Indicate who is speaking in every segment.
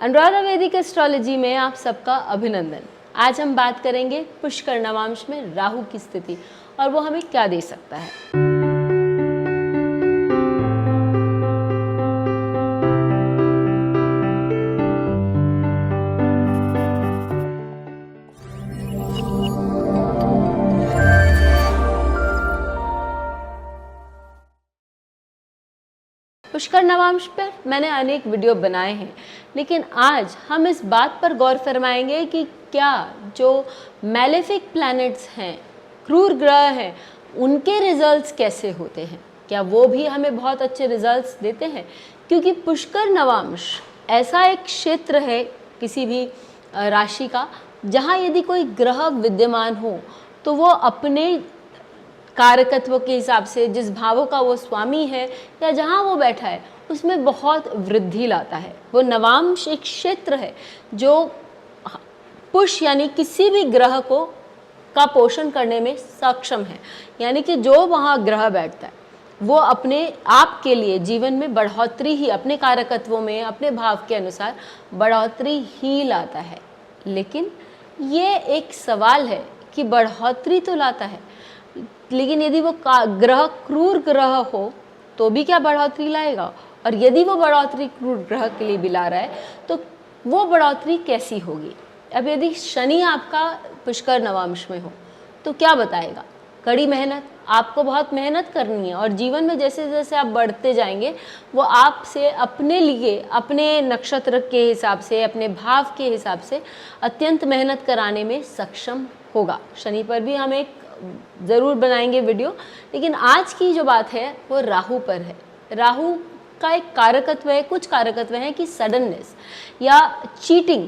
Speaker 1: अनुराधा वैदिक एस्ट्रोलॉजी में आप सबका अभिनंदन। आज हम बात करेंगे पुष्कर नवांश में राहु की स्थिति और वो हमें क्या दे सकता है। पुष्कर नवांश पर मैंने अनेक वीडियो बनाए हैं, लेकिन आज हम इस बात पर गौर फरमाएंगे कि क्या जो मैलेफिक प्लैनेट्स हैं, क्रूर ग्रह हैं, उनके रिजल्ट्स कैसे होते हैं, क्या वो भी हमें बहुत अच्छे रिजल्ट्स देते हैं। क्योंकि पुष्कर नवांश ऐसा एक क्षेत्र है किसी भी राशि का जहाँ यदि कोई ग्रह विद्यमान हो तो वो अपने कारकत्व के हिसाब से जिस भावों का वो स्वामी है या जहाँ वो बैठा है उसमें बहुत वृद्धि लाता है। वो नवांश एक क्षेत्र है जो पुष यानी किसी भी ग्रह को का पोषण करने में सक्षम है। यानी कि जो वहाँ ग्रह बैठता है वो अपने आप के लिए जीवन में बढ़ोतरी ही अपने कारकत्वों में अपने भाव के अनुसार बढ़ोतरी ही लाता है। लेकिन ये एक सवाल है कि बढ़ोतरी तो लाता है, लेकिन यदि वो ग्रह क्रूर ग्रह हो तो भी क्या बढ़ोतरी लाएगा, और यदि वो बढ़ोतरी क्रूर ग्रह के लिए भी ला रहा है तो वो बढ़ोतरी कैसी होगी। अब यदि शनि आपका पुष्कर नवांश में हो तो क्या बताएगा, कड़ी मेहनत, आपको बहुत मेहनत करनी है और जीवन में जैसे जैसे आप बढ़ते जाएंगे वो आपसे अपने लिए अपने नक्षत्र के हिसाब से अपने भाव के हिसाब से अत्यंत मेहनत कराने में सक्षम होगा। शनि पर भी हम एक ज़रूर बनाएंगे वीडियो, लेकिन आज की जो बात है वो राहु पर है। राहु का एक कारकत्व है, कुछ कारकत्व हैं कि सडननेस या चीटिंग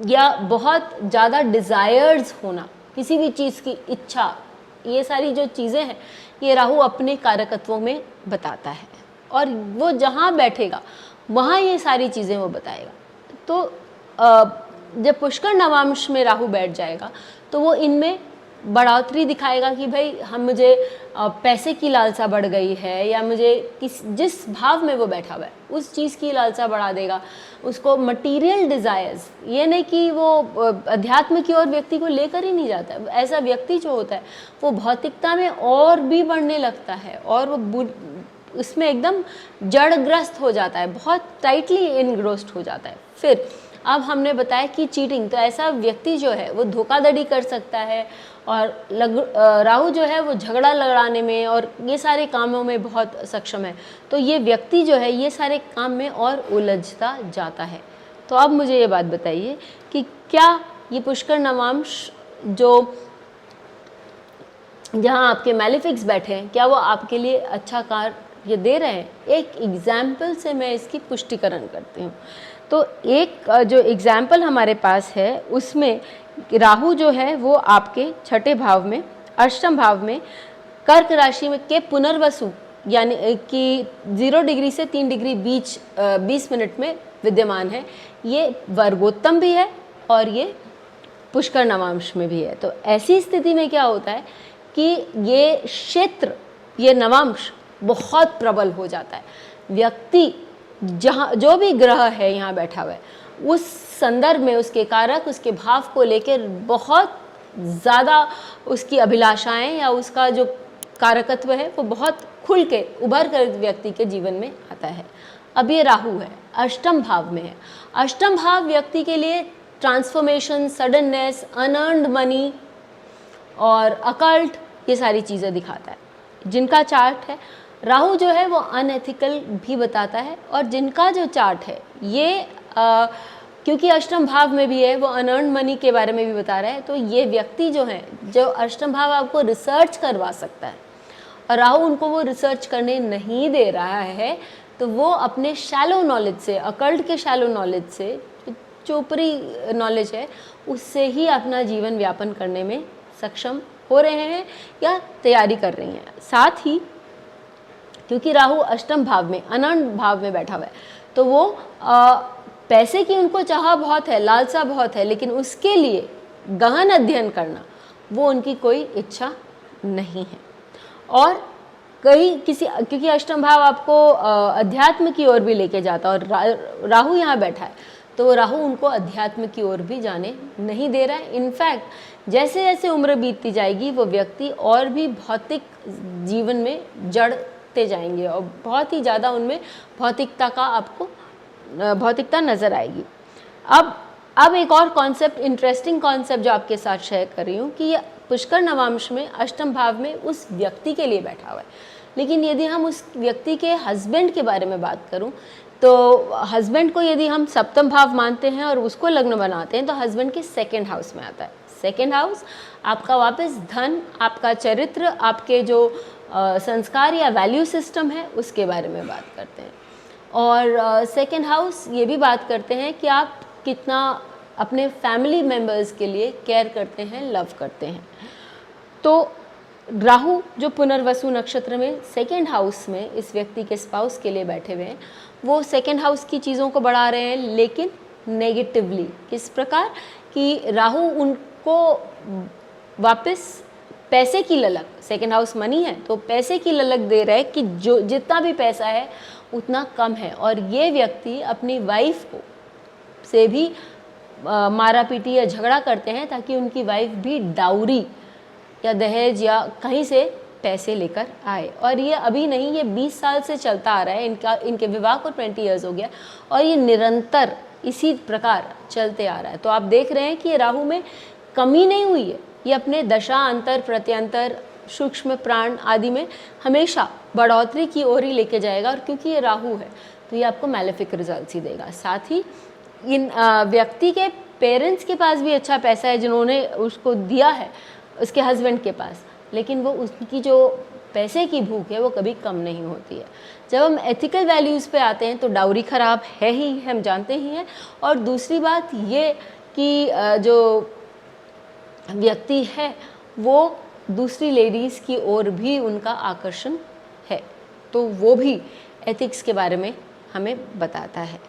Speaker 1: या बहुत ज़्यादा डिज़ायर्स होना, किसी भी चीज़ की इच्छा, ये सारी जो चीज़ें हैं ये राहु अपने कारकत्वों में बताता है और वो जहाँ बैठेगा वहाँ ये सारी चीज़ें वो बताएगा। तो जब पुष्कर नवांश में राहु बैठ जाएगा तो वो इनमें बढ़ोतरी दिखाएगा कि भाई मुझे पैसे की लालसा बढ़ गई है, या मुझे जिस भाव में वो बैठा हुआ है उस चीज़ की लालसा बढ़ा देगा। उसको मटेरियल डिज़ायर्स, ये नहीं कि वो अध्यात्म की ओर व्यक्ति को लेकर ही नहीं जाता है। ऐसा व्यक्ति जो होता है वो भौतिकता में और भी बढ़ने लगता है और वो उसमें एकदम जड़ग्रस्त हो जाता है, बहुत टाइटली इनग्रोस्ड हो जाता है। फिर अब हमने बताया कि चीटिंग, तो ऐसा व्यक्ति जो है वो धोखाधड़ी कर सकता है और राहु जो है वो झगड़ा लड़ाने में और ये सारे कामों में बहुत सक्षम है। तो ये व्यक्ति जो है ये सारे काम में और उलझता जाता है। तो अब मुझे ये बात बताइए कि क्या ये पुष्कर नवांश जो जहाँ आपके मैलेफिक्स बैठे हैं क्या वो आपके लिए अच्छा कार्य दे रहे हैं। एक एग्जाम्पल से मैं इसकी पुष्टिकरण करती हूँ। तो एक जो एग्जाम्पल हमारे पास है उसमें राहु जो है वो आपके छठे भाव में, अष्टम भाव में, कर्क राशि में के पुनर्वसु यानी कि 0 डिग्री से 3 डिग्री बीच 20 मिनट में विद्यमान है। ये वर्गोत्तम भी है और ये पुष्कर नवांश में भी है। तो ऐसी स्थिति में क्या होता है कि ये क्षेत्र, ये नवांश बहुत प्रबल हो जाता है। व्यक्ति जहाँ जो भी ग्रह है यहाँ बैठा हुआ है उस संदर्भ में उसके कारक, उसके भाव को लेकर बहुत ज़्यादा उसकी अभिलाषाएं या उसका जो कारकत्व है वो बहुत खुल के उभर कर व्यक्ति के जीवन में आता है। अब ये राहु है, अष्टम भाव में है। अष्टम भाव व्यक्ति के लिए ट्रांसफॉर्मेशन, सडननेस, अनअर्न्ड मनी और अकल्ट, ये सारी चीज़ें दिखाता है। जिनका चार्ट है राहु जो है वो अनएथिकल भी बताता है, और जिनका जो चार्ट है ये क्योंकि अष्टम भाव में भी है वो अनअर्न्ड मनी के बारे में भी बता रहा है। तो ये व्यक्ति जो है, जो अष्टम भाव आपको रिसर्च करवा सकता है और राहु उनको वो रिसर्च करने नहीं दे रहा है, तो वो अपने शैलो नॉलेज से, अकल्ट के शैलो नॉलेज से, चोपड़ी नॉलेज है, उससे ही अपना जीवन व्यापन करने में सक्षम हो रहे हैं या तैयारी कर रही हैं। साथ ही क्योंकि राहु अष्टम भाव में, अनंत भाव में बैठा हुआ है, तो वो पैसे की उनको चाह बहुत है, लालसा बहुत है, लेकिन उसके लिए गहन अध्ययन करना वो उनकी कोई इच्छा नहीं है। और कहीं किसी, क्योंकि अष्टम भाव आपको अध्यात्म की ओर भी लेके जाता है, और राहु यहाँ बैठा है, तो राहु उनको अध्यात्म की ओर भी जाने नहीं दे रहा है। इनफैक्ट जैसे जैसे उम्र बीतती जाएगी वो व्यक्ति और भी भौतिक जीवन में जड़ते जाएंगे और बहुत ही ज़्यादा उनमें भौतिकता का आपको भौतिकता नज़र आएगी। अब एक और कॉन्सेप्ट, इंटरेस्टिंग कॉन्सेप्ट जो आपके साथ शेयर कर रही हूँ कि ये पुष्कर नवांश में अष्टम भाव में उस व्यक्ति के लिए बैठा हुआ है, लेकिन यदि हम उस व्यक्ति के हस्बैंड के बारे में बात करूं तो हस्बैंड को यदि हम सप्तम भाव मानते हैं और उसको लग्न बनाते हैं तो हस्बैंड के सेकंड हाउस में आता है। सेकंड हाउस आपका वापस धन, आपका चरित्र, आपके जो संस्कार या वैल्यू सिस्टम है उसके बारे में बात करते हैं। और सेकंड हाउस ये भी बात करते हैं कि आप कितना अपने फैमिली मेम्बर्स के लिए केयर करते हैं, लव करते हैं। तो राहु जो पुनर्वसु नक्षत्र में सेकंड हाउस में इस व्यक्ति के स्पाउस के लिए बैठे हुए हैं, वो सेकंड हाउस की चीज़ों को बढ़ा रहे हैं, लेकिन नेगेटिवली। किस प्रकार कि राहु उनको वापस पैसे की ललक, सेकंड हाउस मनी है तो पैसे की ललक दे रहा है कि जो जितना भी पैसा है उतना कम है, और ये व्यक्ति अपनी वाइफ को से भी मारा पीटी या झगड़ा करते हैं ताकि उनकी वाइफ भी डाउरी या दहेज या कहीं से पैसे लेकर आए। और ये अभी नहीं, ये 20 साल से चलता आ रहा है, इनके विवाह को 20 इयर्स हो गया और ये निरंतर इसी प्रकार चलते आ रहा है। तो आप देख रहे हैं कि ये राहु में कमी नहीं हुई है, ये अपने दशा अंतर प्रत्यंतर सूक्ष्म प्राण आदि में हमेशा बढ़ोतरी की ओर ही लेके जाएगा। और क्योंकि ये राहु है तो ये आपको मैलेफिक रिजल्ट्स ही देगा। साथ ही इन व्यक्ति के पेरेंट्स के पास भी अच्छा पैसा है जिन्होंने उसको दिया है उसके हस्बैंड के पास, लेकिन वो उसकी जो पैसे की भूख है वो कभी कम नहीं होती है। जब हम एथिकल वैल्यूज़ पे आते हैं तो डाउरी ख़राब है ही, हम जानते ही हैं। और दूसरी बात ये कि जो व्यक्ति है वो दूसरी लेडीज़ की ओर भी उनका आकर्षण है, तो वो भी एथिक्स के बारे में हमें बताता है।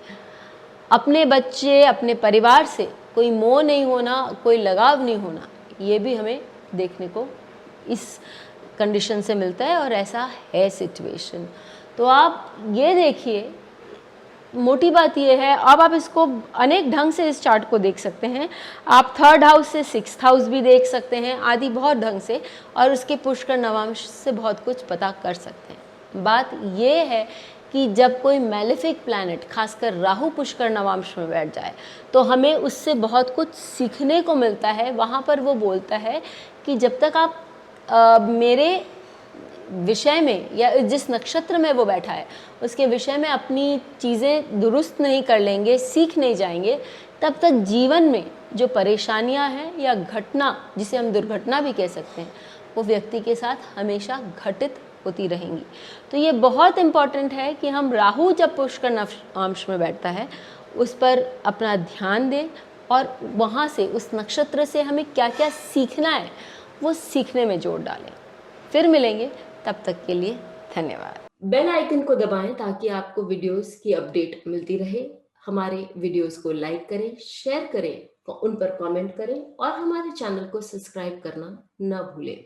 Speaker 1: अपने बच्चे, अपने परिवार से कोई मोह नहीं होना, कोई लगाव नहीं होना, ये भी हमें देखने को इस कंडीशन से मिलता है, और ऐसा है सिचुएशन। तो आप ये देखिए, मोटी बात ये है, अब आप इसको अनेक ढंग से इस चार्ट को देख सकते हैं। आप थर्ड हाउस से सिक्स्थ हाउस भी देख सकते हैं, आदि बहुत ढंग से, और उसके पुष्कर नवांश से बहुत कुछ पता कर सकते हैं। बात ये है कि जब कोई मैलेफिक प्लैनेट, खासकर राहु पुष्कर नवांश में बैठ जाए तो हमें उससे बहुत कुछ सीखने को मिलता है। वहाँ पर वो बोलता है कि जब तक आप मेरे विषय में या जिस नक्षत्र में वो बैठा है उसके विषय में अपनी चीज़ें दुरुस्त नहीं कर लेंगे, सीख नहीं जाएंगे, तब तक जीवन में जो परेशानियां हैं या घटना, जिसे हम दुर्घटना भी कह सकते हैं, वो व्यक्ति के साथ हमेशा घटित होती रहेंगी। तो ये बहुत इम्पॉर्टेंट है कि हम राहु जब पुष्कर नवांश में बैठता है उस पर अपना ध्यान दें, और वहाँ से, उस नक्षत्र से हमें क्या क्या सीखना है वो सीखने में जोर डालें। फिर मिलेंगे, तब तक के लिए धन्यवाद। बेल आइकन को दबाएं ताकि आपको वीडियोस की अपडेट मिलती रहे। हमारे वीडियोस को लाइक करें, शेयर करें, उन पर कमेंट करें और हमारे चैनल को सब्सक्राइब करना न भूलें।